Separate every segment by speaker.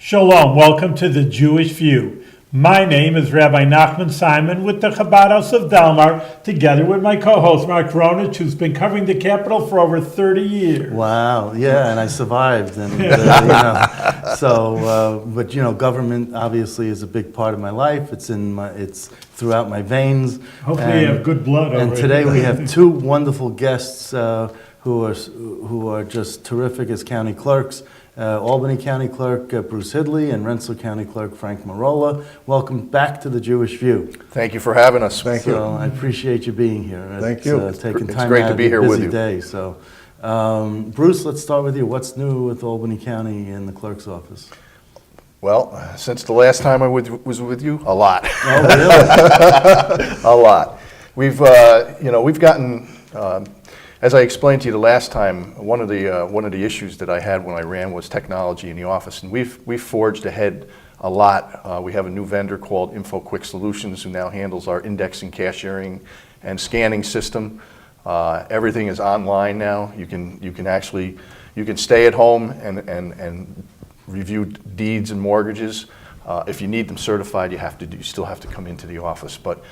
Speaker 1: Shalom, welcome to the Jewish View. My name is Rabbi Nachman Simon with the Chabad House of Delmar, together with my co-host Mark Ronich, who's been covering the Capitol for over 30 years.
Speaker 2: Wow, yeah, and I survived. And but government obviously is a big part of my life. It's throughout my veins.
Speaker 1: Hopefully you have good blood over
Speaker 2: And today we have two wonderful guests who are just terrific as county clerks. Albany County Clerk Bruce Hidley and Rensselaer County Clerk Frank Merola. Welcome back to the Jewish View.
Speaker 3: Thank you for having us.
Speaker 2: Thank you. I appreciate you being here.
Speaker 3: Thank you.
Speaker 2: Taking
Speaker 3: It's
Speaker 2: time
Speaker 3: great
Speaker 2: out
Speaker 3: to be
Speaker 2: of your
Speaker 3: here with
Speaker 2: busy
Speaker 3: you.
Speaker 2: day. So, Bruce, let's start with you. What's new with Albany County in the clerk's office?
Speaker 3: Well, since the last time I was with you, a lot.
Speaker 2: Oh, really?
Speaker 3: A lot. We've gotten. As I explained to you the last time, one of the issues that I had when I ran was technology in the office, and we've forged ahead a lot. We have a new vendor called InfoQuick Solutions who now handles our indexing, cashiering, and scanning system. Everything is online now. You can stay at home and review deeds and mortgages. If you need them certified, you still have to come into the office. But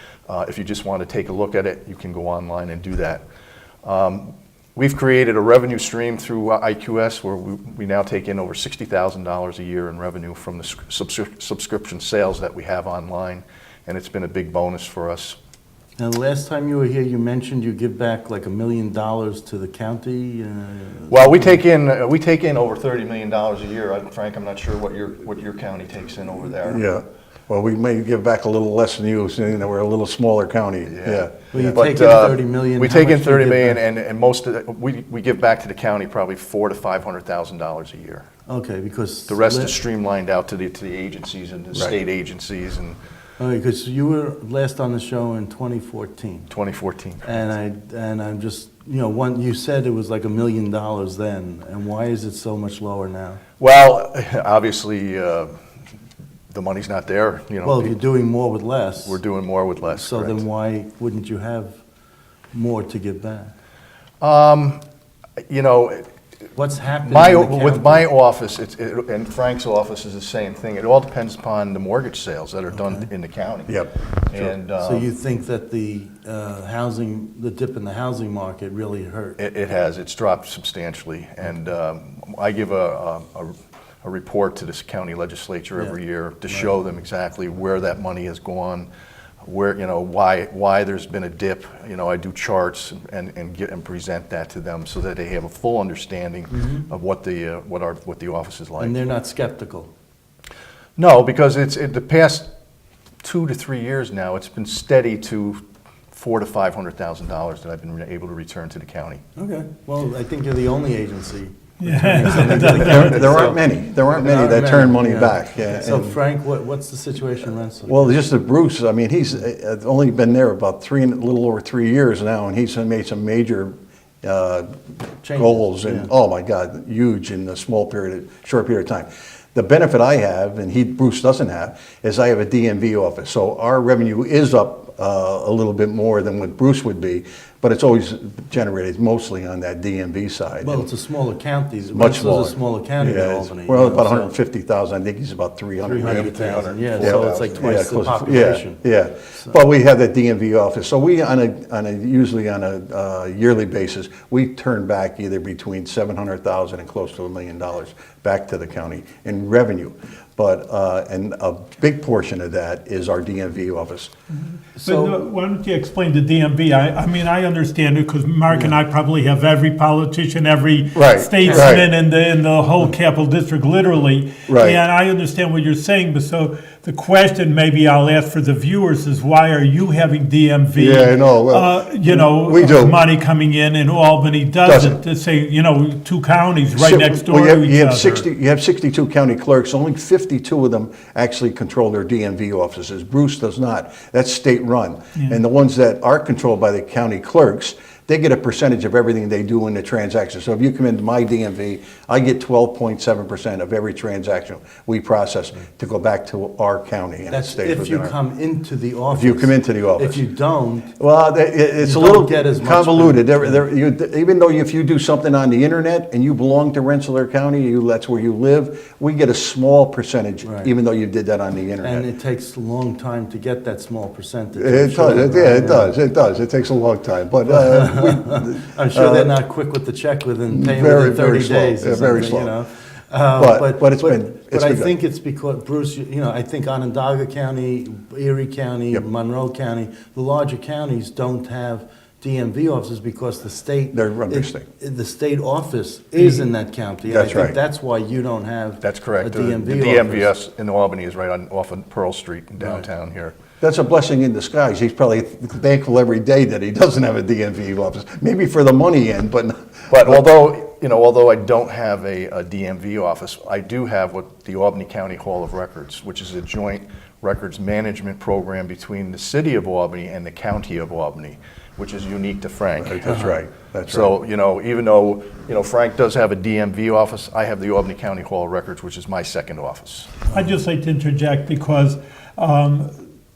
Speaker 3: if you just want to take a look at it, you can go online and do that. We've created a revenue stream through IQS where we now take in over $60,000 a year in revenue from the subscription sales that we have online, and it's been a big bonus for us.
Speaker 2: Now, the last time you were here, you mentioned you give back like $1 million to the county.
Speaker 3: Well, we take in over $30 million a year. Frank, I'm not sure what your county takes in over there.
Speaker 4: Yeah. Well, we may give back a little less than you, seeing that we're a little smaller county. Yeah.
Speaker 2: Well, you take in $30 million.
Speaker 3: We
Speaker 2: How
Speaker 3: take in
Speaker 2: much do you
Speaker 3: $30
Speaker 2: give
Speaker 3: million,
Speaker 2: back?
Speaker 3: and most of we give back to the county probably $400,000 to $500,000 a year.
Speaker 2: Okay, because
Speaker 3: The rest is streamlined out to the agencies and the state agencies and
Speaker 2: because you were last on the show in 2014.
Speaker 3: 2014.
Speaker 2: And I'm just, you said it was like $1 million then, and why is it so much lower now?
Speaker 3: Well, obviously, the money's not there.
Speaker 2: Well, if you're doing more with less.
Speaker 3: We're doing more with less.
Speaker 2: So
Speaker 3: correct.
Speaker 2: then why wouldn't you have more to give back? What's happening
Speaker 3: With my office, and Frank's office is the same thing. It all depends upon the mortgage sales that are done in the county.
Speaker 4: Yep.
Speaker 3: And
Speaker 2: so you think that the dip in the housing market really hurt?
Speaker 3: it has. It's dropped substantially, and I give a report to this county legislature every year to show them exactly where that money has gone, where why there's been a dip. I do charts and present that to them so that they have a full understanding of what the office is like.
Speaker 2: And they're not skeptical?
Speaker 3: No, because it's the past 2 to 3 years now. It's been steady to $400,000 to $500,000 that I've been able to return to the county.
Speaker 2: Okay. Well, I think you're the only agency.
Speaker 4: There aren't many. There aren't many that turn money back. Yeah.
Speaker 2: So Frank, what's the situation in Rensselaer?
Speaker 4: Well, just that Bruce, I mean, he's only been there about a little over 3 years now, and he's made some major goals, and oh my God, huge in a short period of time. The benefit I have, and Bruce doesn't have, is I have a DMV office, so our revenue is up a little bit more than what Bruce would be, but it's always generated mostly on that DMV side.
Speaker 2: Well, it's a smaller county.
Speaker 4: Much smaller.
Speaker 2: It's a smaller county than Albany.
Speaker 4: Well, about 150,000. I think he's about 300.
Speaker 2: 300,000. Yeah, so it's like twice the population.
Speaker 4: Yeah. But we have that DMV office, so we usually on a yearly basis, we turn back either between $700,000 and close to $1 million back to the county in revenue. But and a big portion of that is our DMV office.
Speaker 1: So why don't you explain the DMV? I mean, I understand it because Mark and I probably have every politician, every statesman in the whole Capital District, literally.
Speaker 4: Right.
Speaker 1: And I understand what you're saying, but so the question maybe I'll ask for the viewers is why are you having DMV?
Speaker 4: Yeah, I know. Well, we do.
Speaker 1: Money coming in and Albany doesn't. To say, two counties right next door to each other.
Speaker 4: You have 62 county clerks. Only 52 of them actually control their DMV offices. Bruce does not. That's state run. Yeah. And the ones that are controlled by the county clerks, They get a percentage of everything they do in the transaction. So if you come into my DMV, I get 12.7% of every transaction we process to go back to our county, and it
Speaker 2: That's
Speaker 4: stays
Speaker 2: if
Speaker 4: within
Speaker 2: you
Speaker 4: our.
Speaker 2: come into the office.
Speaker 4: If you come into the office.
Speaker 2: If you don't,
Speaker 4: Well, it's a
Speaker 2: You
Speaker 4: little
Speaker 2: don't get as much
Speaker 4: convoluted.
Speaker 2: benefit.
Speaker 4: Even though if you do something on the internet and you belong to Rensselaer County, that's where you live, we get a small percentage,
Speaker 2: Right.
Speaker 4: even though you did that on the internet.
Speaker 2: and it takes a long time to get that small percentage.
Speaker 4: It does, yeah, it does, it does. It takes a long time, but
Speaker 2: I'm sure they're not quick with the check within paying
Speaker 4: very,
Speaker 2: within 30
Speaker 4: very slow.
Speaker 2: days. or
Speaker 4: Yeah, very
Speaker 2: something,
Speaker 4: slow.
Speaker 2: You know?
Speaker 4: But it's been
Speaker 2: But I
Speaker 4: good.
Speaker 2: think it's because, Bruce, I think Onondaga County, Erie County,
Speaker 4: Yep.
Speaker 2: Monroe County, the larger counties don't have DMV offices because the state.
Speaker 4: They're run by state.
Speaker 2: The state office is in that county. and
Speaker 4: That's
Speaker 2: I think
Speaker 4: right.
Speaker 2: that's why you don't have.
Speaker 3: That's correct.
Speaker 2: A
Speaker 3: The
Speaker 2: DMV office.
Speaker 3: DMVS in Albany is right off of Pearl Street in downtown here.
Speaker 4: That's a blessing in disguise. He's probably thankful every day that he doesn't have a DMV office, maybe for the money end, but.
Speaker 3: But although I don't have a DMV office, I do have what the Albany County Hall of Records, which is a joint records management program between the city of Albany and the county of Albany, which is unique to Frank.
Speaker 4: That's right, that's right.
Speaker 3: So, even though, Frank does have a DMV office, I have the Albany County Hall of Records, which is my second office.
Speaker 1: I'd just like to interject because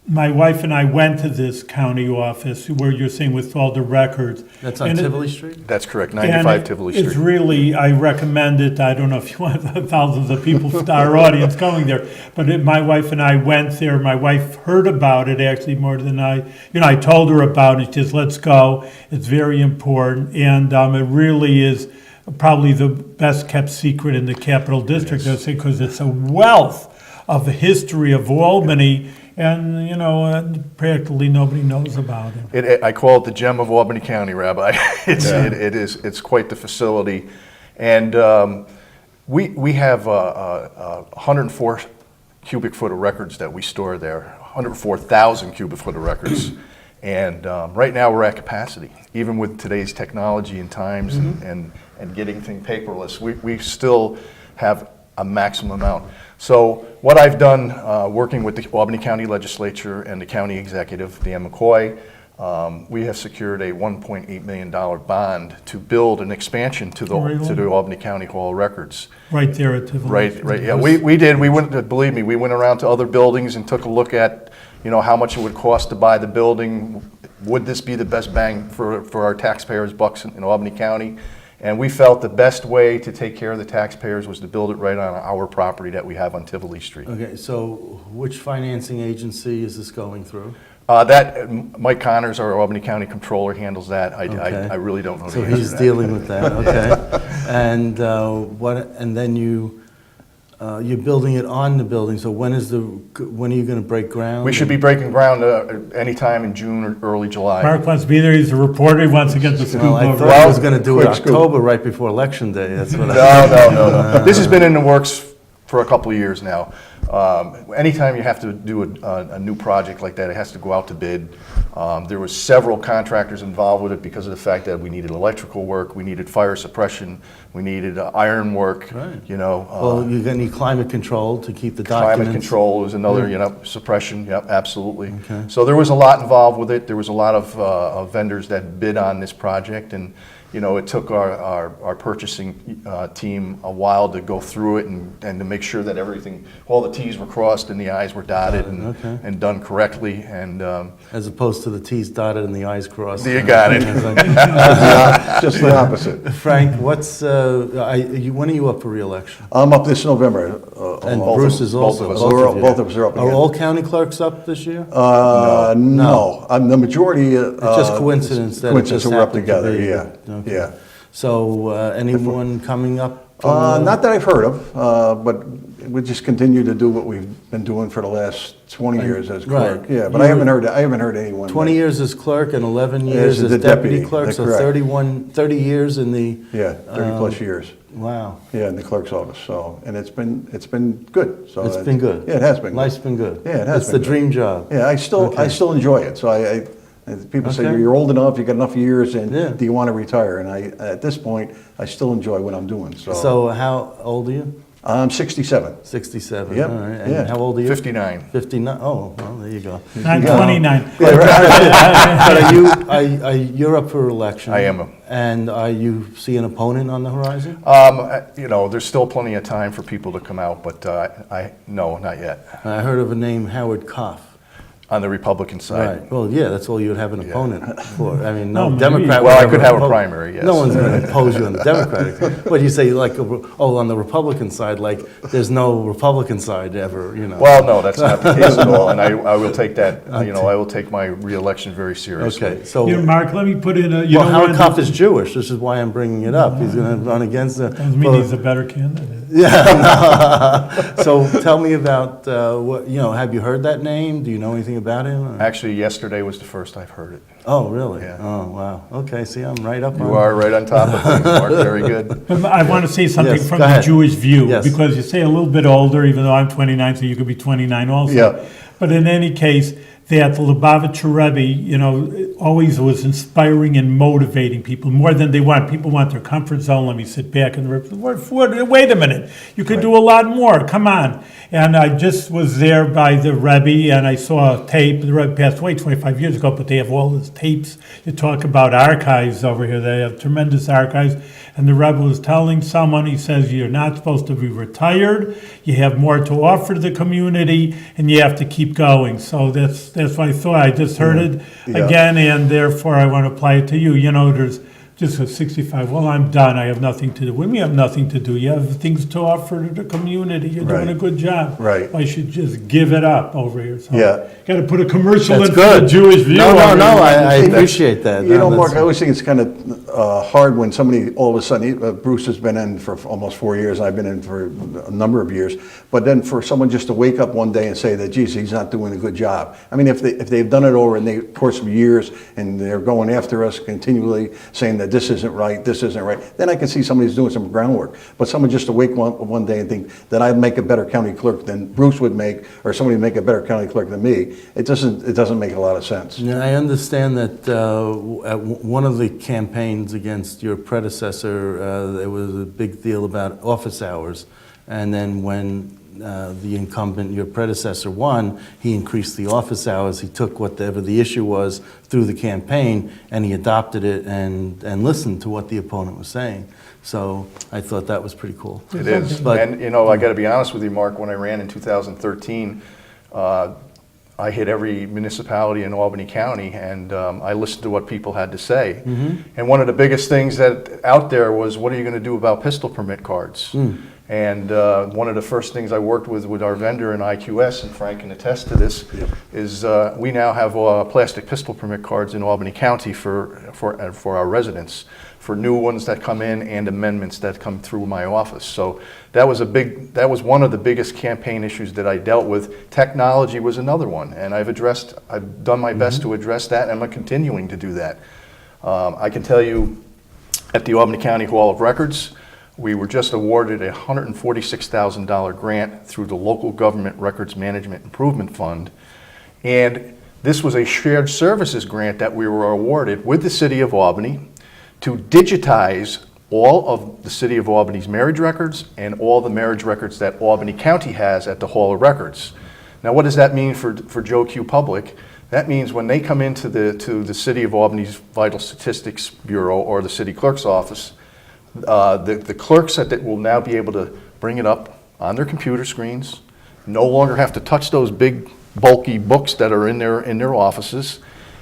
Speaker 1: my wife and I went to this county office where you're saying with all the records.
Speaker 2: That's on
Speaker 1: And it-
Speaker 2: Tivoli Street?
Speaker 3: That's correct,
Speaker 1: and
Speaker 3: 95 Tivoli
Speaker 1: It's
Speaker 3: Street.
Speaker 1: really, I recommend it. I don't know if you want thousands of people, our audience going there, but my wife and I went there. My wife heard about it actually more than I. I told her about it. She says, let's go. It's very important. And it really is probably the best kept secret in the Capital District, I'd say, because it's a wealth of the history of Albany. And, practically nobody knows about it.
Speaker 3: I call it the gem of Albany County, Rabbi. It's quite the facility. And we have 104 cubic foot of records that we store there, 104,000 cubic foot of records. And right now we're at capacity. Even with today's technology and times and getting things paperless, we still have a maximum amount. So what I've done, working with the Albany County Legislature and the County Executive, Dan McCoy, we have secured a $1.8 million bond to build an expansion to the Albany County Hall of Records.
Speaker 1: Right there at Tivoli.
Speaker 3: Right, yeah, we did. We went, believe me, we went around to other buildings and took a look at, how much it would cost to buy the building. Would this be the best bang for our taxpayers' bucks in Albany County? And we felt the best way to take care of the taxpayers was to build it right on our property that we have on Tivoli Street.
Speaker 2: Okay, so which financing agency is this going through?
Speaker 3: Mike Connors, our Albany County Controller, handles that.
Speaker 2: Okay.
Speaker 3: I really don't know the
Speaker 2: So
Speaker 3: answer
Speaker 2: he's
Speaker 3: to that.
Speaker 2: dealing with that, okay. And and then you're building it on the building, so when are you going to break ground?
Speaker 3: We should be breaking ground anytime in June or early July.
Speaker 1: Mark wants to be there. He's a reporter. He wants to get the scoop
Speaker 2: Well, I
Speaker 1: over.
Speaker 2: thought I was going to do it
Speaker 4: quick scoop.
Speaker 2: October, right before Election Day, that's what
Speaker 3: No. This has been in the works for a couple of years now. Anytime you have to do a new project like that, it has to go out to bid. There was several contractors involved with it because of the fact that we needed electrical work, we needed fire suppression, we needed iron work.
Speaker 2: Right.
Speaker 3: Well,
Speaker 2: you're going to need climate control to keep the documents.
Speaker 3: climate control is another, suppression. Yep, absolutely. So there was a lot involved with it. There was a lot of vendors that bid on this project, and it took our purchasing team a while to go through it and to make sure that all the T's were crossed and the I's were dotted and done correctly. And
Speaker 2: As opposed to the T's dotted and the I's crossed.
Speaker 3: you got it.
Speaker 4: Just the opposite.
Speaker 2: Frank, when are you up for re-election?
Speaker 4: I'm up this November.
Speaker 2: And
Speaker 3: both
Speaker 2: Bruce
Speaker 3: of-
Speaker 2: is
Speaker 3: both
Speaker 2: also.
Speaker 3: of us.
Speaker 2: you.
Speaker 4: Both of us are up
Speaker 2: Are
Speaker 4: again.
Speaker 2: all county clerks up this year?
Speaker 4: No, the majority.
Speaker 2: It's just coincidence that it
Speaker 4: Coincidence
Speaker 2: just
Speaker 4: we're up
Speaker 2: happened to
Speaker 4: together,
Speaker 2: be.
Speaker 4: yeah,
Speaker 2: Okay.
Speaker 4: yeah.
Speaker 2: So anyone coming up?
Speaker 4: Not that I've heard of, but we just continue to do what we've been doing for the last 20 years as clerk.
Speaker 2: Right.
Speaker 4: Yeah, but I haven't heard anyone.
Speaker 2: 20 years as clerk and 11 years
Speaker 4: As
Speaker 2: as
Speaker 4: the
Speaker 2: deputy
Speaker 4: deputy,
Speaker 2: clerk,
Speaker 4: that's
Speaker 2: so
Speaker 4: correct.
Speaker 2: 30 years in the.
Speaker 4: Yeah, 30 plus years.
Speaker 2: Wow.
Speaker 4: Yeah, in the clerk's office. So, and it's been good. So
Speaker 2: It's been good.
Speaker 4: Yeah, it has been.
Speaker 2: Life's been good.
Speaker 4: Yeah, it has
Speaker 2: It's
Speaker 4: been
Speaker 2: the
Speaker 4: good.
Speaker 2: dream job.
Speaker 4: Yeah, I still enjoy it. So people say
Speaker 2: Okay.
Speaker 4: you're old enough, you got enough years, and
Speaker 2: Yeah.
Speaker 4: do you want to retire? And at this point, I still enjoy what I'm doing. So,
Speaker 2: So how old are you?
Speaker 4: I'm 67.
Speaker 2: 67.
Speaker 4: Yep.
Speaker 2: All right. And
Speaker 4: Yeah.
Speaker 2: how old are you?
Speaker 3: 59.
Speaker 2: 59. Oh, well, there you go.
Speaker 1: I'm 29.
Speaker 2: But you're up for election.
Speaker 3: I am.
Speaker 2: And are you see an opponent on the horizon?
Speaker 3: You know, there's still plenty of time for people to come out, but no, not yet.
Speaker 2: I heard of a name, Howard Koff.
Speaker 3: On the Republican side.
Speaker 2: Right. Well, yeah, that's all you would have an opponent for. I mean, no
Speaker 1: No, maybe.
Speaker 2: Democrat.
Speaker 3: Well,
Speaker 2: would
Speaker 3: I could have a
Speaker 2: oppo-
Speaker 3: primary, yes.
Speaker 2: No one's going to oppose you on the Democratic. But you say like, on the Republican side, like there's no Republican side ever, you know.
Speaker 3: Well, no, that's not the case at all, and I will take that, you know, I will take my reelection very seriously.
Speaker 2: Okay, so
Speaker 1: Here, Mark, let me put in a,
Speaker 2: well, Howard Koff is Jewish. This is why I'm bringing it up. He's going to run against the.
Speaker 1: doesn't mean he's a better candidate.
Speaker 2: Yeah. So tell me about what you know. Have you heard that name? Do you know anything about him? or-
Speaker 3: Actually, yesterday was the first I've heard it.
Speaker 2: Oh, really?
Speaker 3: Yeah.
Speaker 2: Oh, wow. Okay. See, I'm right up.
Speaker 3: You
Speaker 2: on
Speaker 3: are right on top of things, Mark, very good.
Speaker 1: But I want to say something
Speaker 2: Yes,
Speaker 1: from
Speaker 2: go
Speaker 1: the
Speaker 2: ahead.
Speaker 1: Jewish view,
Speaker 2: Yes.
Speaker 1: because you say a little bit older, even though I'm 29, so you could be 29 also.
Speaker 4: Yeah.
Speaker 1: But in any case, that the Lubavitcher Rebbe, you know, always was inspiring and motivating people more than they want. People want their comfort zone. Let me sit back and wait a minute. You could do a lot more. Come on. And I just was there by the Rebbe, and I saw a tape. The Rebbe passed away 25 years ago, but they have all his tapes. You talk about archives over here. They have tremendous archives. And the Rebbe was telling someone, he says, you're not supposed to be retired. You have more to offer to the community, and you have to keep going. So that's what I thought. I just heard it
Speaker 4: Yeah.
Speaker 1: again, and therefore I want to apply it to you. You know, there's just at 65, well, I'm done. I have nothing to do. When you have nothing to do, you have things to offer to the community. You're doing
Speaker 4: Right.
Speaker 1: a good job.
Speaker 4: Right.
Speaker 1: I should just give it up over here. So
Speaker 4: Yeah.
Speaker 1: got to put a commercial
Speaker 2: That's
Speaker 1: in for the
Speaker 2: good.
Speaker 1: Jewish view.
Speaker 2: No,
Speaker 1: over here.
Speaker 2: I
Speaker 4: See,
Speaker 2: appreciate that.
Speaker 4: You know,
Speaker 2: No,
Speaker 4: Mark, I
Speaker 2: that's-
Speaker 4: always think it's kind of hard when somebody, all of a sudden, Bruce has been in for almost 4 years, I've been in for a number of years, but then for someone just to wake up one day and say that, geez, he's not doing a good job. I mean, if they've done it over in the course of years and they're going after us continually saying that this isn't right, then I can see somebody's doing some groundwork. But someone just to wake one day and think that I'd make a better county clerk than Bruce would make, or somebody would make a better county clerk than me, it doesn't make a lot of sense.
Speaker 2: Yeah, I understand that at one of the campaigns against your predecessor, there was a big deal about office hours. And then when the incumbent, your predecessor, won, he increased the office hours. He took whatever the issue was through the campaign, and he adopted it and listened to what the opponent was saying. So I thought that was pretty cool.
Speaker 3: It is.
Speaker 2: But-
Speaker 3: And, you know, I got to be honest with you, Mark, when I ran in 2013, I hit every municipality in Albany County, and I listened to what people had to say. And one of the biggest things that out there was, what are you going to do about pistol permit cards? And one of the first things I worked with our vendor in IQS, and Frank can attest to this, is we now have plastic pistol permit cards in Albany County for our residents, for new ones that come in and amendments that come through my office. So that was one of the biggest campaign issues that I dealt with. Technology was another one, and I've done my best to address that, and I'm continuing to do that. I can tell you, at the Albany County Hall of Records, we were just awarded a $146,000 grant through the Local Government Records Management Improvement Fund. And this was a shared services grant that we were awarded with the City of Albany to digitize all of the City of Albany's marriage records and all the marriage records that Albany County has at the Hall of Records. Now, what does that mean for Joe Q. Public? That means when they come into the City of Albany's Vital Statistics Bureau or the City Clerk's office, the clerks will now be able to bring it up on their computer screens, no longer have to touch those big bulky books that are in their offices,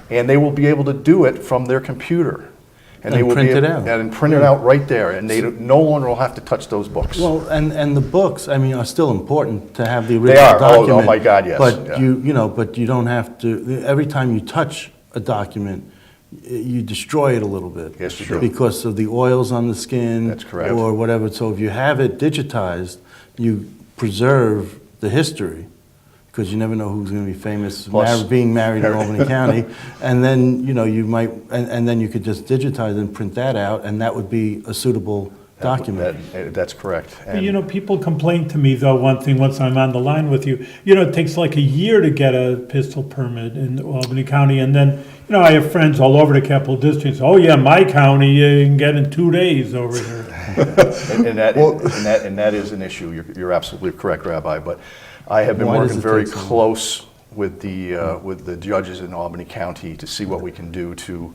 Speaker 3: and they will be able to do it from their computer.
Speaker 2: And print it out.
Speaker 3: And print it out right there, and they no longer will have to touch those books.
Speaker 2: Well, and the books, I mean, are still important to have the original
Speaker 3: They are.
Speaker 2: document.
Speaker 3: Oh my God, yes.
Speaker 2: But
Speaker 3: Yeah.
Speaker 2: but you don't have to. Every time you touch a document, you destroy it a little bit.
Speaker 3: Yes, you do.
Speaker 2: Because of the oils on the skin.
Speaker 3: That's correct.
Speaker 2: Or whatever. So if you have it digitized, you preserve the history. Because you never know who's going to be famous
Speaker 3: Plus-
Speaker 2: being married in Albany County, and then you might, and then you could just digitize and print that out, and that would be a suitable document.
Speaker 3: That's correct.
Speaker 1: You know, people complain to me, though, one thing, once I'm on the line with you, it takes like a year to get a pistol permit in Albany County, and then, I have friends all over the Capital District, oh yeah, my county, you can get in 2 days over here.
Speaker 3: And that is an issue. You're absolutely correct, Rabbi. But I have been
Speaker 2: Why does
Speaker 3: working
Speaker 2: it
Speaker 3: very
Speaker 2: take so long?
Speaker 3: close with the judges in Albany County to see what we can do to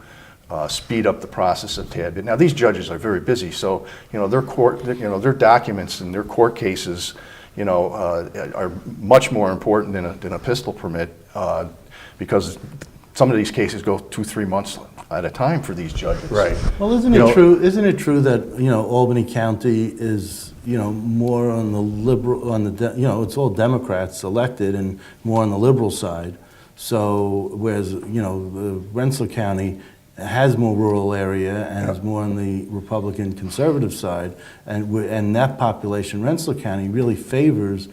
Speaker 3: speed up the process a tad bit. Now, these judges are very busy, so their documents and their court cases, are much more important than a pistol permit because some of these cases go 2-3 months at a time for these judges.
Speaker 4: Right.
Speaker 2: Well, isn't it true that, Albany County is, more on the liberal, it's all Democrats elected and more on the liberal side. So, whereas, Rensselaer County has more rural area and is more on the Republican conservative side, and that population, Rensselaer County, really favors,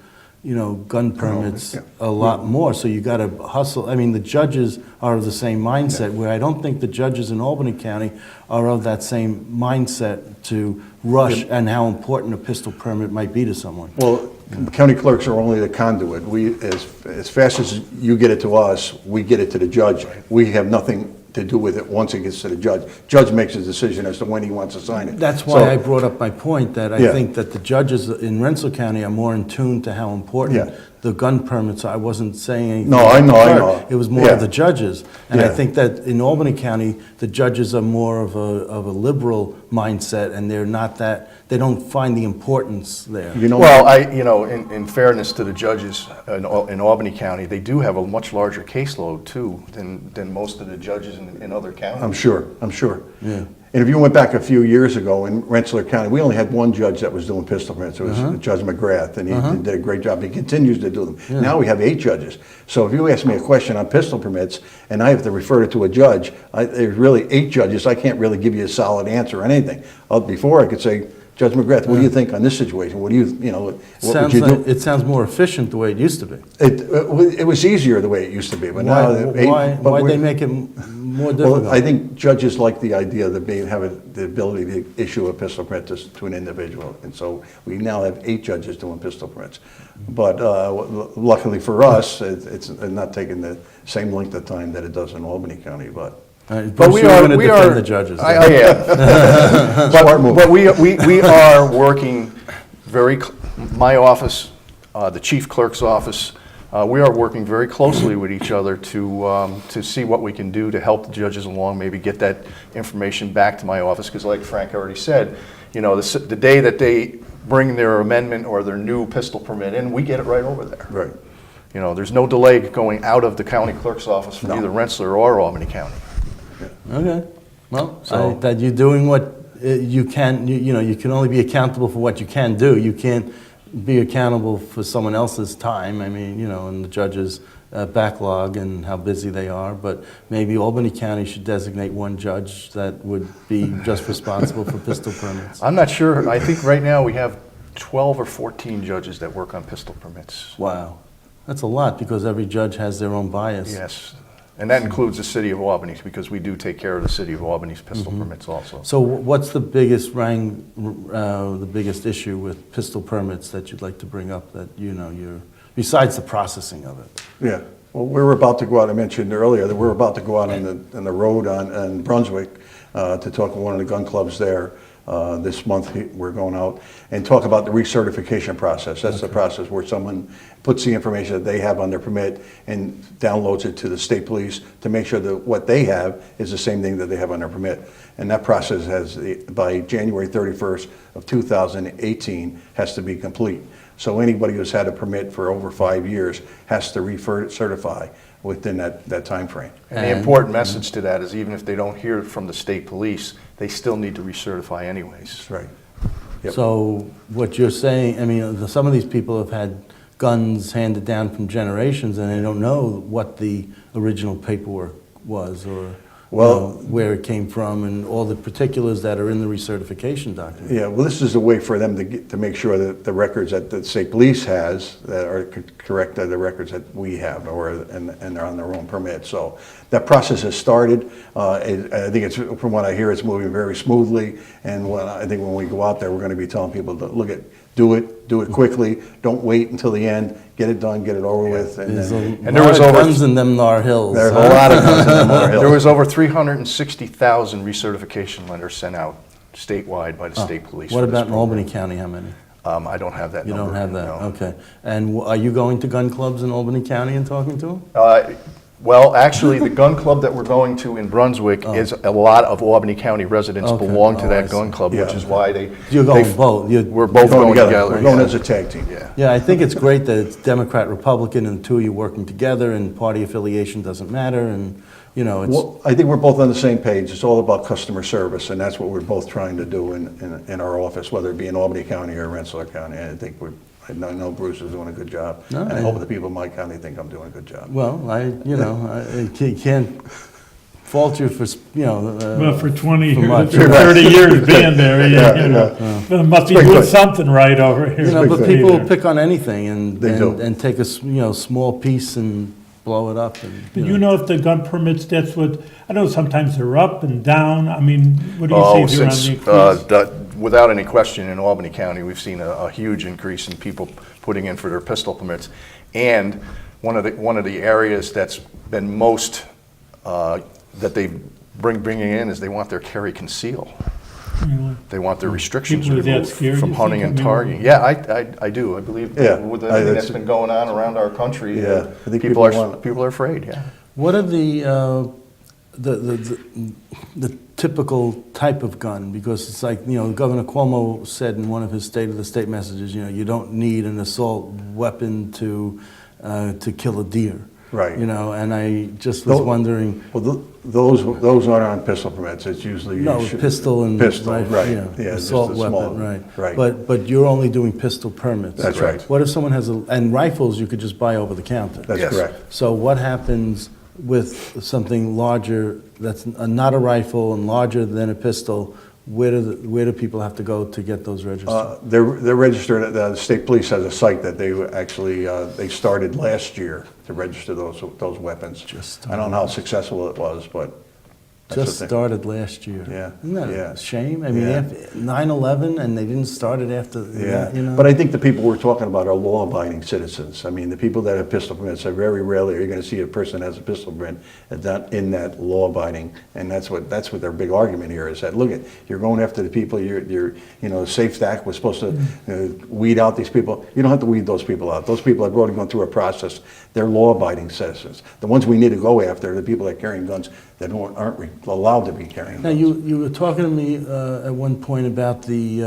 Speaker 2: gun permits a lot more. So you got to hustle. I mean, the judges are of the same mindset, where I don't think the judges in Albany County are of that same mindset to rush and how important a pistol permit might be to someone.
Speaker 4: Well, county clerks are only the conduit. We, as fast as you get it to us, we get it to the judge. We have nothing to do with it once it gets to the judge. Judge makes a decision as to when he wants to sign it.
Speaker 2: That's why I brought up my point that I
Speaker 4: Yeah.
Speaker 2: think that the judges in Rensselaer County are more in tune to how important
Speaker 4: Yeah.
Speaker 2: the gun permits are. I wasn't saying anything.
Speaker 4: No, I
Speaker 2: about the
Speaker 4: know, I
Speaker 2: clerk.
Speaker 4: know.
Speaker 2: It was more
Speaker 4: Yeah.
Speaker 2: of the judges. And I
Speaker 4: Yeah.
Speaker 2: think that in Albany County, the judges are more of a liberal mindset, and they're not that, they don't find the importance there.
Speaker 3: Well, in fairness to the judges in Albany County, they do have a much larger caseload too than most of the judges in other counties.
Speaker 4: I'm sure.
Speaker 2: Yeah.
Speaker 4: And if you went back a few years ago in Rensselaer County, we only had one judge that was doing pistol permits. It was Judge McGrath, and he did a great job. He continues to do them. Now we have 8 judges. So if you ask me a question on pistol permits, and I have to refer it to a judge, there's really 8 judges. I can't really give you a solid answer on anything. Before I could say, Judge McGrath, what do you think on this situation? What do you, what would you do?
Speaker 2: It sounds more efficient the way it used to be.
Speaker 4: It was easier the way it used to be, but now
Speaker 2: Why'd they make it more difficult?
Speaker 4: Well, I think judges like the idea that they have the ability to issue a pistol permit to an individual, and so we now have 8 judges doing pistol permits. But luckily for us, it's not taking the same length of time that it does in Albany County, but.
Speaker 2: But we are going to defend the judges.
Speaker 3: I am. But we are working my office, the chief clerk's office, we are working very closely with each other to see what we can do to help the judges along, maybe get that information back to my office, because like Frank already said, the day that they bring their amendment or their new pistol permit in, we get it right over there.
Speaker 4: Right.
Speaker 3: There's no delay going out of the county clerk's office from either Rensselaer or Albany County.
Speaker 2: Okay. Well, that you're doing what you can. You can only be accountable for what you can do. You can't be accountable for someone else's time. I mean, and the judges' backlog and how busy they are. But maybe Albany County should designate one judge that would be just responsible for pistol permits.
Speaker 3: I'm not sure. I think right now we have 12 or 14 judges that work on pistol permits.
Speaker 2: Wow. That's a lot, because every judge has their own bias.
Speaker 3: Yes. And that includes the city of Albany, because we do take care of the city of Albany's pistol permits also.
Speaker 2: So what's the biggest the biggest issue with pistol permits that you'd like to bring up that you're, besides the processing of it?
Speaker 4: Yeah. Well, we're about to go out, I mentioned earlier, that we're about to go out on the road on Brunswick to talk to one of the gun clubs there. This month we're going out and talk about the recertification process. That's the process where someone puts the information that they have on their permit and downloads it to the state police to make sure that what they have is the same thing that they have on their permit. And that process by January 31st of 2018 has to be complete. So anybody who's had a permit for over 5 years has to recertify within that time frame.
Speaker 3: And the important message to that is, even if they don't hear from the state police, they still need to recertify anyways.
Speaker 4: That's right. Yep.
Speaker 2: So what you're saying, I mean, some of these people have had guns handed down from generations, and they don't know what the original paperwork was, or where it came from, and all the particulars that are in the recertification document.
Speaker 4: Yeah, well, this is a way for them to make sure that the records that the state police has that are correct are the records that we have, and they're on their own permit. So that process has started. I think from what I hear, it's moving very smoothly. And I think when we go out there, we're going to be telling people to do it quickly. Don't wait until the end. Get it done, get it over with.
Speaker 2: And there was guns in them Nar Hills.
Speaker 4: There's a lot of guns in them Nar Hills.
Speaker 3: There was over 360,000 recertification letters sent out statewide by the state police.
Speaker 2: What
Speaker 3: for this
Speaker 2: about in
Speaker 3: program.
Speaker 2: Albany County, how many?
Speaker 3: I don't have that
Speaker 2: You
Speaker 3: number.
Speaker 2: don't have that,
Speaker 3: no.
Speaker 2: okay. And are you going to gun clubs in Albany County and talking to them?
Speaker 3: Well, actually, the gun club that we're going to in Brunswick is a lot of Albany County residents
Speaker 2: Okay.
Speaker 3: belong to
Speaker 2: Oh, I
Speaker 3: that gun
Speaker 2: see.
Speaker 3: club, which
Speaker 4: Yeah.
Speaker 3: is why they.
Speaker 2: You're going
Speaker 3: they-
Speaker 2: both?
Speaker 3: We're both going together.
Speaker 4: We're going
Speaker 3: yeah.
Speaker 4: as a tag team.
Speaker 3: Yeah.
Speaker 2: Yeah, I think it's great that it's Democrat, Republican, and the two of you working together, and party affiliation doesn't matter, and, you know, it's,
Speaker 4: Well, I think we're both on the same page. It's all about customer service, and that's what we're both trying to do in our office, whether it be in Albany County or Rensselaer County. And I think I know Bruce is doing a good job.
Speaker 2: No,
Speaker 4: And I
Speaker 2: yeah.
Speaker 4: hope the people in my county think I'm doing a good job.
Speaker 2: well, I can't fault you for,
Speaker 1: Well, for 20
Speaker 2: For
Speaker 1: years,
Speaker 2: much.
Speaker 1: or 30 years being there, you know, but it must be
Speaker 4: big
Speaker 1: doing
Speaker 4: thing.
Speaker 1: something right over here.
Speaker 2: you know, but
Speaker 1: to be
Speaker 2: people
Speaker 1: there.
Speaker 2: pick on anything and,
Speaker 4: They do.
Speaker 2: and take a, small piece and blow it up, and,
Speaker 1: Do you know if the gun permits, that's what, I know sometimes they're up and down, I mean, what do you
Speaker 3: Oh,
Speaker 1: say here on
Speaker 3: since,
Speaker 1: the increase?
Speaker 3: without any question, in Albany County, we've seen a huge increase in people putting in for their pistol permits. And one of the areas that's been most, that they bringing in is they want their carry conceal. They want their restrictions
Speaker 1: People are that
Speaker 3: removed
Speaker 1: scared,
Speaker 3: from
Speaker 1: you
Speaker 3: hunting
Speaker 1: think?
Speaker 3: and
Speaker 1: I mean-
Speaker 3: targeting. Yeah, I do. I believe
Speaker 4: Yeah,
Speaker 3: with
Speaker 4: I-
Speaker 3: everything
Speaker 4: that's-
Speaker 3: that's been going on around our country,
Speaker 4: Yeah, I think
Speaker 3: people
Speaker 4: want-
Speaker 3: are afraid, yeah.
Speaker 2: what are the typical type of gun? Because it's like, Governor Cuomo said in one of his State of the State messages, you don't need an assault weapon to kill a deer.
Speaker 4: Right.
Speaker 2: And I just was
Speaker 4: Tho-
Speaker 2: wondering,
Speaker 4: Well, those aren't on pistol permits. It's usually.
Speaker 2: pistol and
Speaker 4: Pistol,
Speaker 2: rifle,
Speaker 4: right.
Speaker 2: yeah,
Speaker 4: Yeah, just
Speaker 2: assault
Speaker 4: a
Speaker 2: weapon,
Speaker 4: small-
Speaker 2: right.
Speaker 4: right.
Speaker 2: But you're only doing pistol permits.
Speaker 4: That's right.
Speaker 2: What if someone has and rifles you could just buy over the counter?
Speaker 4: That's
Speaker 3: Yes.
Speaker 4: correct.
Speaker 2: So what happens with something larger that's not a rifle and larger than a pistol? Where do people have to go to get those registered?
Speaker 4: They're registered, the state police has a site that they actually, they started last year to register those weapons.
Speaker 2: Just
Speaker 4: I don't know how successful it was, but that's
Speaker 2: Just
Speaker 4: the thing.
Speaker 2: started last year.
Speaker 4: Yeah,
Speaker 2: Isn't that
Speaker 4: yeah.
Speaker 2: a shame? I mean,
Speaker 4: Yeah.
Speaker 2: after 9/11, and they didn't start it after that,
Speaker 4: But I think the people we're talking about are law-abiding citizens. I mean, the people that have pistol permits are very rarely, you're gonna see a person that has a pistol permit in that law-abiding, and that's what their big argument here is, that, look, you're going after the people, SAFE Act was supposed to weed out these people. You don't have to weed those people out. Those people have already gone through a process. They're law-abiding citizens. The ones we need to go after are the people that are carrying guns that aren't allowed to be carrying
Speaker 2: Now,
Speaker 4: guns.
Speaker 2: you were talking to me at one point about the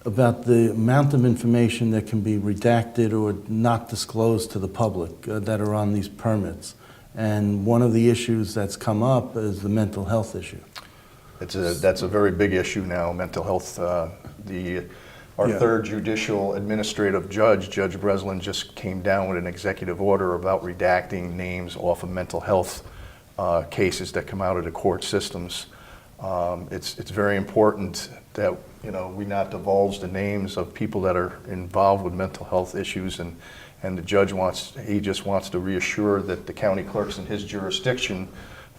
Speaker 2: amount of information that can be redacted or not disclosed to the public that are on these permits. And one of the issues that's come up is the mental health issue.
Speaker 3: That's a very big issue now, mental health. Our
Speaker 4: Yeah.
Speaker 3: third judicial administrative judge, Judge Breslin, just came down with an executive order about redacting names off of mental health cases that come out of the court systems. It's very important that we not divulge the names of people that are involved with mental health issues, and the judge just wants to reassure that the county clerks in his jurisdiction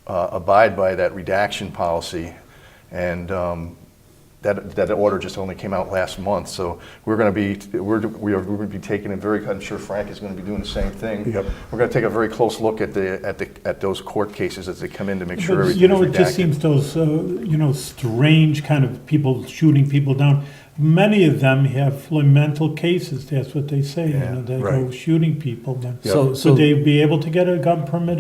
Speaker 3: abide by that redaction policy, and that order just only came out last month. So we're going to be taking a very. I'm sure Frank is going to be doing the same thing.
Speaker 4: Yep.
Speaker 3: We're going to take a very close look at those court cases as they come in to make sure
Speaker 1: But,
Speaker 3: everything is
Speaker 1: it just
Speaker 3: redacted.
Speaker 1: seems those, strange kind of people shooting people down. Many of them have mental cases, that's what they say, they go
Speaker 4: right.
Speaker 1: shooting people. Then.
Speaker 2: So
Speaker 1: Would they be able to get a gun permit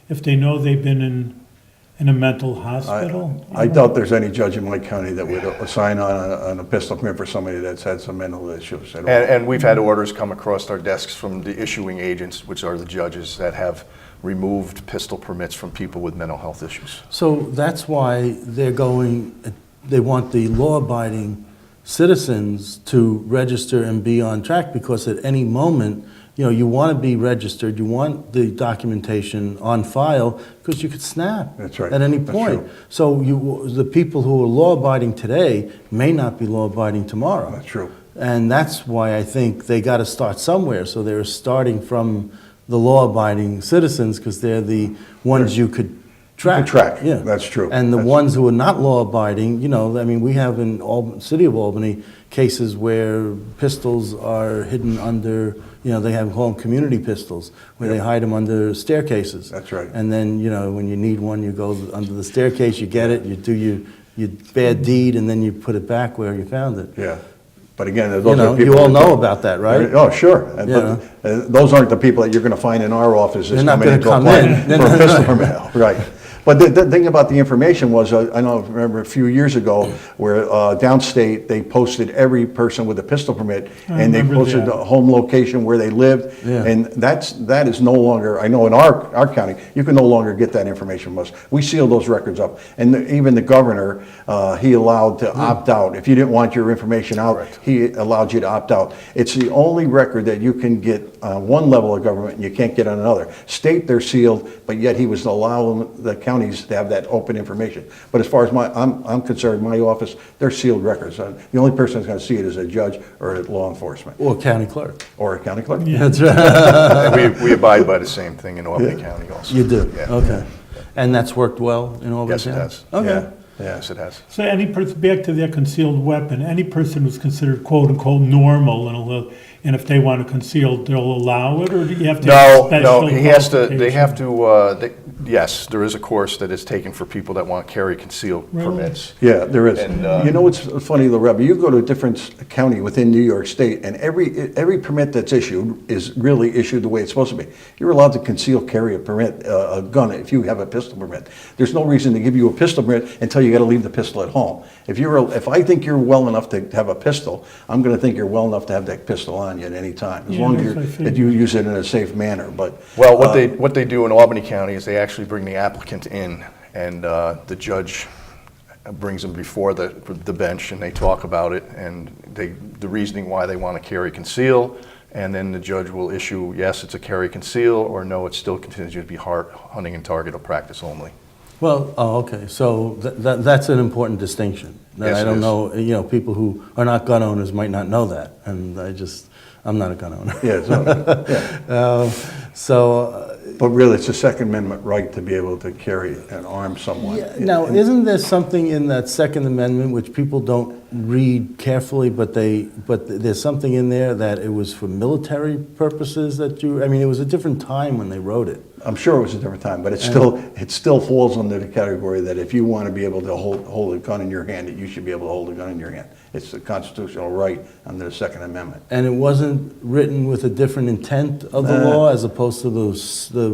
Speaker 1: if they know they've been in a mental hospital?
Speaker 4: I doubt there's any judge in my county that would assign on a pistol permit for somebody that's had some mental issues at all.
Speaker 3: And we've had orders come across our desks from the issuing agents, which are the judges, that have removed pistol permits from people with mental health issues.
Speaker 2: So that's why they want the law-abiding citizens to register and be on track, because at any moment, you want to be registered, you want the documentation on file, because you could snap
Speaker 4: That's right.
Speaker 2: at any
Speaker 4: That's
Speaker 2: point.
Speaker 4: true.
Speaker 2: So the people who are law-abiding today may not be law-abiding tomorrow.
Speaker 4: That's true.
Speaker 2: And that's why I think they got to start somewhere. So they're starting from the law-abiding citizens, because they're the ones you could track.
Speaker 4: Yeah, that's true.
Speaker 2: And the
Speaker 4: That's-
Speaker 2: ones who are not law-abiding, we have in City of Albany cases where pistols are hidden under, they have called them community pistols, where they hide them under staircases.
Speaker 4: That's right.
Speaker 2: And then, when you need one, you go under the staircase, you get it, you do you bad deed and then you put it back where you found it.
Speaker 4: Yeah. But again, those
Speaker 2: You
Speaker 4: are
Speaker 2: know,
Speaker 4: people.
Speaker 2: you all
Speaker 4: that
Speaker 2: know
Speaker 4: don't-
Speaker 2: about that, right?
Speaker 4: Oh, sure. But,
Speaker 2: Yeah.
Speaker 4: those aren't the people that you're going to find in our office.
Speaker 2: They're not gonna come
Speaker 4: apply
Speaker 2: in.
Speaker 4: For a pistol permit, right. But the thing about the information was, I remember a few years ago where downstate, they posted every person with a pistol permit, and they
Speaker 1: remember
Speaker 4: posted
Speaker 1: that.
Speaker 4: the home location where they lived.
Speaker 2: Yeah.
Speaker 4: And that is no longer, I know in our county, you can no longer get that information from us. We seal those records up. And even the governor, he allowed to opt out. If you didn't want your information out,
Speaker 3: Correct.
Speaker 4: he allowed you to opt out. It's the only record that you can get on one level of government and you can't get on another. State, they're sealed, but yet he was allowing the counties to have that open information. But as far as I'm concerned, my office, they're sealed records. The only person that's going to see it is a judge or law enforcement
Speaker 2: Or county clerk.
Speaker 4: or a county clerk.
Speaker 2: That's right.
Speaker 3: And we abide by the same thing in Albany County also.
Speaker 2: You do,
Speaker 3: Yeah.
Speaker 2: okay. And that's worked well in Albany
Speaker 3: Yes, it
Speaker 2: County?
Speaker 3: has.
Speaker 2: Okay.
Speaker 4: Yeah.
Speaker 3: Yes, it has.
Speaker 1: So any person, back to their concealed weapon, any person who's considered quote unquote normal and if they want to conceal, they'll allow it, or do you have to have
Speaker 3: No,
Speaker 1: special
Speaker 3: no, he has to, they have
Speaker 1: qualification?
Speaker 3: to, yes, there is a course that is taken for people that want to carry concealed
Speaker 1: Really?
Speaker 3: permits.
Speaker 4: Yeah, there is.
Speaker 3: And,
Speaker 4: You know what's funny, Loretta? You go to a different county within New York State, and every permit that's issued is really issued the way it's supposed to be. You're allowed to conceal carry a permit, a gun, if you have a pistol permit. There's no reason to give you a pistol permit until you got to leave the pistol at home. If I think you're well enough to have a pistol, I'm going to think you're well enough to have that pistol on you at any time, as
Speaker 1: Yeah,
Speaker 4: long as
Speaker 1: that's what I
Speaker 4: that
Speaker 1: figured.
Speaker 4: you use it in a safe manner. But
Speaker 3: Well, what they do in Albany County is they actually bring the applicant in, and the judge brings them before the bench, and they talk about it, and the reasoning why they want to carry conceal, and then the judge will issue, yes, it's a carry conceal, or no, it still continues to be hunting and target or practice only.
Speaker 2: Well, oh, okay, so that's an important distinction. That
Speaker 3: Yes,
Speaker 2: I
Speaker 3: it
Speaker 2: don't
Speaker 3: is.
Speaker 2: know, people who are not gun owners might not know that, and I'm not a gun owner.
Speaker 4: yeah, yeah. But really, it's a Second Amendment right to be able to carry an arm someone.
Speaker 2: Yeah, now, isn't there something in that Second Amendment which people don't read carefully, but there's something in there that it was for military purposes that it was a different time when they wrote it.
Speaker 4: I'm sure it was a different time, but it still falls under the category that if you want to be able to hold a gun in your hand, that you should be able to hold a gun in your hand. It's a constitutional right under the Second Amendment.
Speaker 2: And it wasn't written with a different intent of the law as opposed to the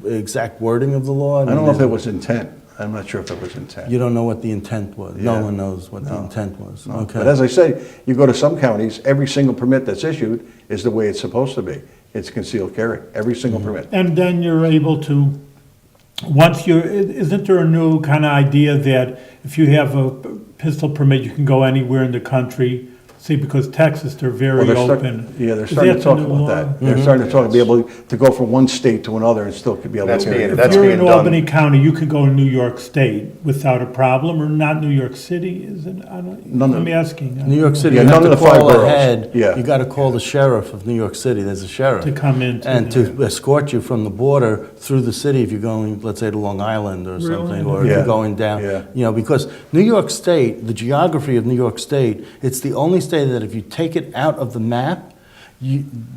Speaker 2: exact wording of the law?
Speaker 4: I don't know if it was intent. I'm not sure if it was intent.
Speaker 2: You don't know what the intent was?
Speaker 4: Yeah.
Speaker 2: No one knows what the intent was?
Speaker 4: No.
Speaker 2: Okay.
Speaker 4: But as I say, you go to some counties, every single permit that's issued is the way it's supposed to be. It's concealed carry, every single permit.
Speaker 1: And then you're able to, isn't there a new kind of idea that if you have a pistol permit, you can go anywhere in the country? See, because Texas, they're very
Speaker 4: Well,
Speaker 1: open.
Speaker 4: they're
Speaker 1: Is
Speaker 4: starting to
Speaker 1: that
Speaker 4: talk
Speaker 1: the new
Speaker 4: about
Speaker 1: law?
Speaker 4: that. They're starting to talk to be able to go from one state to another and still could be able
Speaker 3: That's
Speaker 4: to carry
Speaker 3: being-
Speaker 4: it.
Speaker 3: that's
Speaker 1: If you're in
Speaker 3: done.
Speaker 1: Albany County, you can go to New York State without a problem, or not New York City, is it?
Speaker 4: None of-
Speaker 1: I'm asking.
Speaker 2: New York City,
Speaker 4: Yeah,
Speaker 2: you have
Speaker 4: none
Speaker 2: to
Speaker 4: of the five
Speaker 2: call
Speaker 4: boroughs.
Speaker 2: ahead.
Speaker 4: Yeah.
Speaker 2: You got to call the sheriff of New York City. There's a sheriff.
Speaker 1: To come into
Speaker 2: And
Speaker 1: there.
Speaker 2: to escort you from the border through the city if you're going, let's say, to Long Island or something, or if
Speaker 4: Yeah.
Speaker 2: you're going down.
Speaker 4: Yeah.
Speaker 2: Because New York State, the geography of New York State, it's the only state that if you take it out of the map,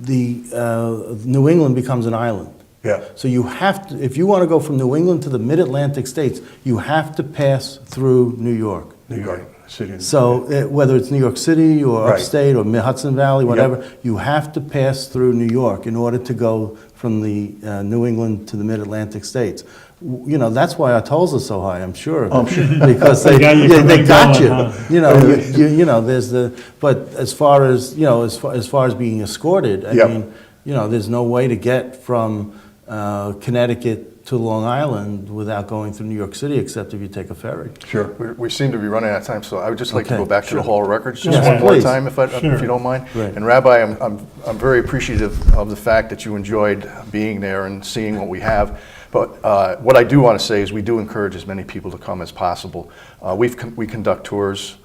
Speaker 2: New England becomes an island.
Speaker 4: Yeah.
Speaker 2: So you have to, if you want to go from New England to the mid-Atlantic states, you have to pass through New York.
Speaker 4: New York City.
Speaker 2: So whether it's New York City or
Speaker 4: Right.
Speaker 2: upstate or Hudson Valley, whatever, you have to pass through New York in order to go from the New England to the mid-Atlantic states. That's why our tolls are so high, I'm sure.
Speaker 4: I'm sure.
Speaker 2: Because
Speaker 1: They got you
Speaker 2: they
Speaker 1: coming
Speaker 2: got
Speaker 1: going,
Speaker 2: you.
Speaker 1: huh?
Speaker 2: There's but as far as, as far as being escorted, I
Speaker 4: Yep.
Speaker 2: mean, there's no way to get from Connecticut to Long Island without going through New York City, except if you take a ferry.
Speaker 4: Sure.
Speaker 3: We seem to be running out of time, so I would just like to
Speaker 2: Okay,
Speaker 3: go back to the Hall of Records just
Speaker 1: Yeah,
Speaker 3: one more
Speaker 2: please.
Speaker 3: time, if
Speaker 1: Sure.
Speaker 3: you don't mind.
Speaker 2: Right.
Speaker 3: And Rabbi, I'm very appreciative of the fact that you enjoyed being there and seeing what we have. But what I do want to say is we do encourage as many people to come as possible. We conduct tours.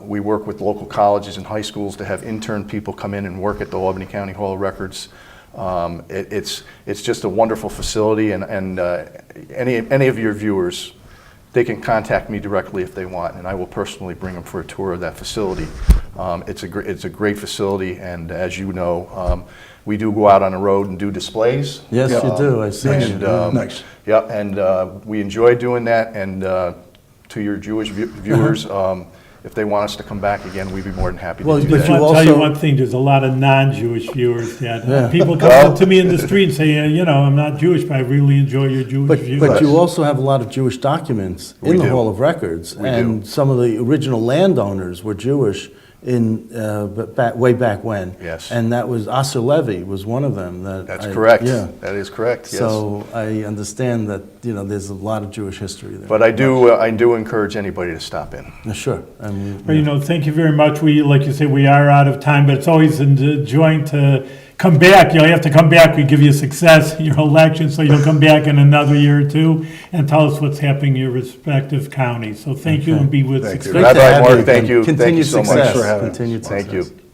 Speaker 3: We work with local colleges and high schools to have intern people come in and work at the Albany County Hall of Records. It's just a wonderful facility, and any of your viewers, they can contact me directly if they want, and I will personally bring them for a tour of that facility. It's a great facility, and as you know, we do go out on the road and do displays.
Speaker 2: Yes, you do. I see.
Speaker 3: And,
Speaker 4: Nice.
Speaker 3: yeah, and we enjoy doing that, and to your Jewish viewers. If they want us to come back again, we'd be more than happy
Speaker 2: Well,
Speaker 3: to do
Speaker 2: but
Speaker 3: that.
Speaker 2: you
Speaker 1: I'll tell you
Speaker 2: also-
Speaker 1: one thing, there's a lot of non-Jewish viewers that,
Speaker 2: Yeah.
Speaker 1: people come up to me in the street and say, you know, I'm not Jewish, but I really enjoy your Jewish views.
Speaker 2: But you also have a lot of Jewish documents
Speaker 3: We
Speaker 2: in the
Speaker 3: do.
Speaker 2: Hall of Records.
Speaker 3: We
Speaker 2: And
Speaker 3: do.
Speaker 2: some of the original landowners were Jewish way back when.
Speaker 3: Yes.
Speaker 2: And that was, Asser Levy was one of them.
Speaker 3: That's correct.
Speaker 2: Yeah.
Speaker 3: That is correct, yes.
Speaker 2: So I understand that, you know, there's a lot of Jewish history there.
Speaker 3: But I do encourage anybody to stop in.
Speaker 2: Sure. And
Speaker 1: Well, you know, thank you very much. We, like you say, we are out of time, but it's always enjoying to come back. You know, you have to come back. We give you success in your election, so you'll come back in another year or two and tell us what's happening in your respective counties. So thank you and be with
Speaker 4: Thank you.
Speaker 1: success.
Speaker 2: Great to
Speaker 3: Rabbi
Speaker 2: have
Speaker 3: Mark,
Speaker 2: you.
Speaker 3: thank you. Thank you
Speaker 2: Continued
Speaker 3: so much.
Speaker 2: success.
Speaker 4: Thanks for having us.
Speaker 2: Continued
Speaker 3: Thank
Speaker 2: success.
Speaker 3: you.